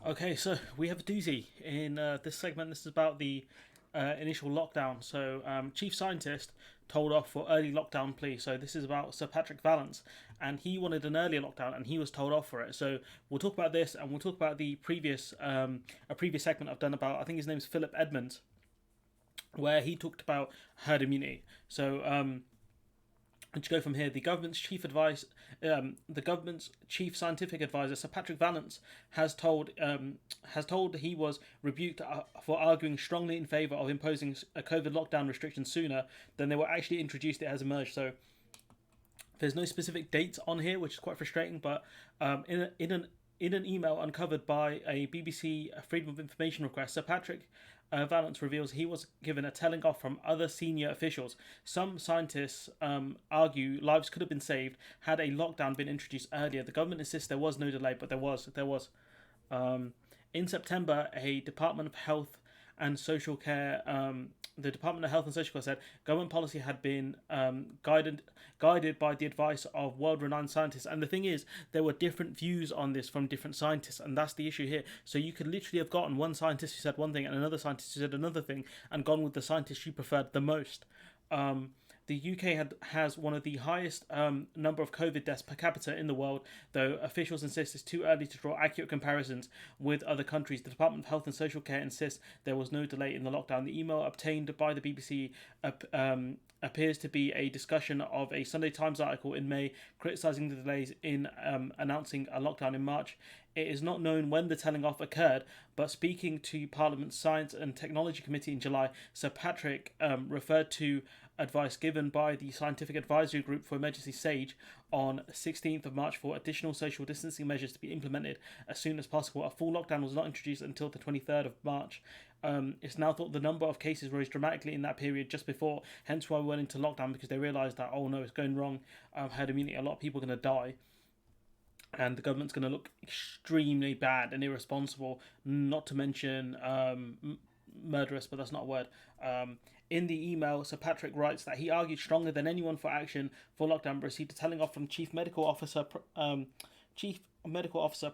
Okay, so we have a doozy in this segment. This is about the initial lockdown. So, chief scientist told off for early lockdown plea. So this is about Sir Patrick Vallance, and he wanted an earlier lockdown, and he was told off for it. So we'll talk about this, and we'll talk about the previous a previous segment I've done about. I think his name's Philip Edmonds, where he talked about herd immunity. So and to go from here, the government's chief scientific advisor, Sir Patrick Vallance, has told he was rebuked for arguing strongly in favour of imposing a COVID lockdown restriction sooner than they were actually introduced. It has emerged. So there's no specific dates on here, which is quite frustrating. But in an email uncovered by a BBC Freedom of Information request, Sir Patrick Vallance reveals he was given a telling off from other senior officials. Some scientists argue lives could have been saved had a lockdown been introduced earlier. The government insists there was no delay, but there was. In September, a Department of Health and Social Care, the Department of Health and Social Care said government policy had been guided by the advice of world-renowned scientists. And the thing is, there were different views on this from different scientists, and that's the issue here. So you could literally have gotten one scientist who said one thing and another scientist who said another thing, and gone with the scientist you preferred the most. The UK has one of the highest number of COVID deaths per capita in the world, though officials insist it's too early to draw accurate comparisons with other countries. The Department of Health and Social Care insists there was no delay in the lockdown. The email obtained by the BBC appears to be a discussion of a Sunday Times article in May criticising the delays in announcing a lockdown in March. It is not known when the telling off occurred, but speaking to Parliament's Science and Technology Committee in July, Sir Patrick referred to advice given by the Scientific Advisory Group for Emergency SAGE on 16th of March for additional social distancing measures to be implemented as soon as possible. A full lockdown was not introduced until the 23rd of March. It's now thought the number of cases rose dramatically in that period just before, hence why we went into lockdown, because they realised that, oh no, it's going wrong, herd immunity, a lot of people are going to die. And the government's going to look extremely bad and irresponsible, not to mention murderous, but that's not a word. In the email, Sir Patrick writes that he argued stronger than anyone for action for lockdown, but received a telling off from Chief Medical Officer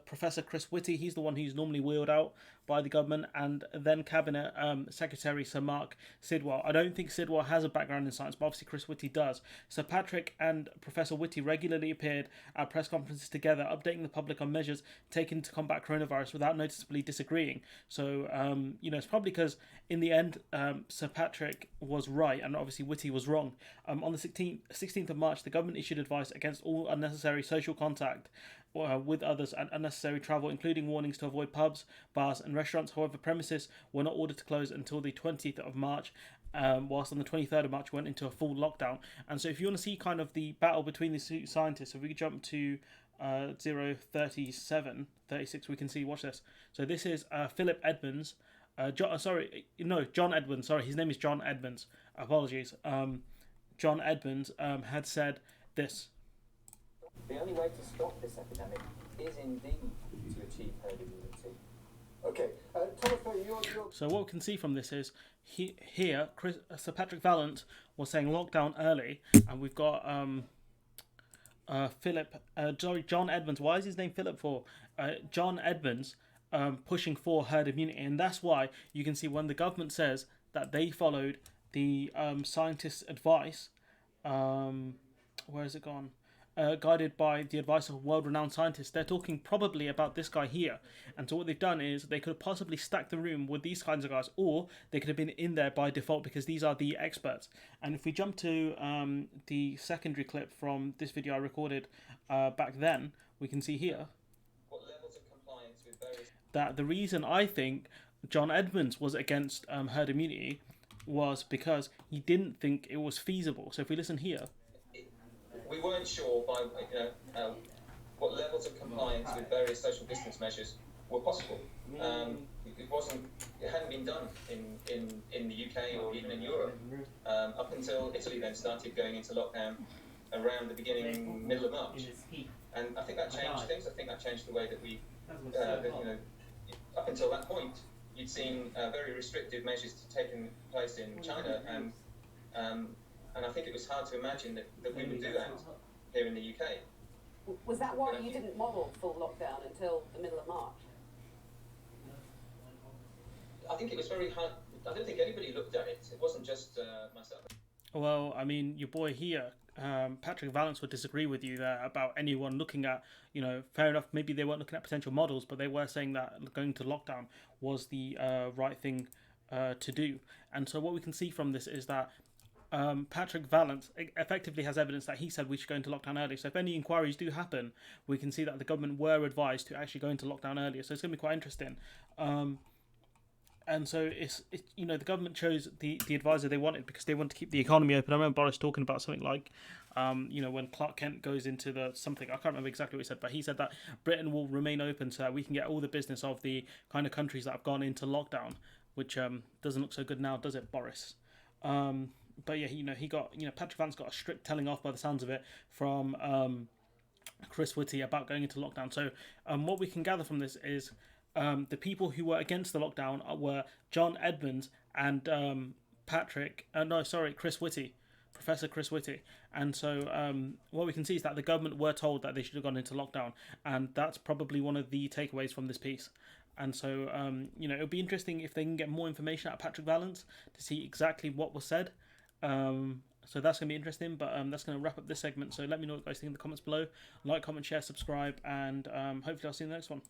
Professor Chris Whitty. He's the one who's normally wheeled out by the government, and then Cabinet Secretary Sir Mark Sidwell. I don't think Sidwell has a background in science, but obviously Chris Whitty does. Sir Patrick and Professor Whitty regularly appeared at press conferences together, updating the public on measures taken to combat coronavirus without noticeably disagreeing. So, it's probably because in the end, Sir Patrick was right, and obviously Whitty was wrong. On the 16th of March, the government issued advice against all unnecessary social contact with others and unnecessary travel, including warnings to avoid pubs, bars and restaurants. However, premises were not ordered to close until the 20th of March, whilst on the 23rd of March went into a full lockdown. And so if you want to see kind of the battle between the two scientists, if we could jump to 36, we can see, watch this. So this is Philip Edmonds. John Edmonds. Sorry, his name is John Edmonds. Apologies. John Edmonds had said this. The only way to stop this epidemic is indeed to achieve herd immunity. Okay, Thomas, So what we can see from this is Sir Patrick Vallance was saying lockdown early, and we've got John Edmonds. Why is his name Philip for? John Edmonds pushing for herd immunity, and that's why you can see when the government says that they followed the scientists' advice. Where has it gone? Guided by the advice of world-renowned scientists, they're talking probably about this guy here. And so what they've done is they could have possibly stacked the room with these kinds of guys, or they could have been in there by default because these are the experts. And if we jump to the secondary clip from this video I recorded back then, we can see here that the reason I think John Edmonds was against herd immunity was because he didn't think it was feasible. So if we listen here, we weren't sure by what levels of compliance with various social distance measures were possible. It hadn't been done in the UK or even in Europe up until Italy then started going into lockdown around the middle of March. And I think that changed things. I think that changed the way that we, up until that point, you'd seen very restrictive measures taken place in China, and I think it was hard to imagine that we would do that here in the UK. Was that why you didn't model full lockdown until the middle of March? think it was very hard. I don't think anybody looked at it. It wasn't just myself. Well, I mean, your boy here, Patrick Vallance, would disagree with you there about anyone looking at, fair enough, maybe they weren't looking at potential models, but they were saying that going to lockdown was the right thing to do. And so what we can see from this is that Patrick Vallance effectively has evidence that he said we should go into lockdown early. So if any inquiries do happen, we can see that the government were advised to actually go into lockdown earlier. So it's going to be quite interesting. And so it's the government chose the advisor they wanted because they wanted to keep the economy open. I remember Boris talking about something like, when Clark Kent goes into the something, I can't remember exactly what he said, but he said that Britain will remain open so that we can get all the business of the kind of countries that have gone into lockdown, which doesn't look so good now, does it, Boris? But yeah, he got, Patrick Vallance got a strict telling off by the sounds of it from Chris Whitty about going into lockdown. So what we can gather from this is the people who were against the lockdown were John Edmonds and Chris Whitty, Professor Chris Whitty. And so what we can see is that the government were told that they should have gone into lockdown, and that's probably one of the takeaways from this piece. And so, it'll be interesting if they can get more information out of Patrick Vallance to see exactly what was said. So that's going to be interesting, but that's going to wrap up this segment. So let me know what you guys think in the comments below. Like, comment, share, subscribe, and hopefully I'll see you in the next one.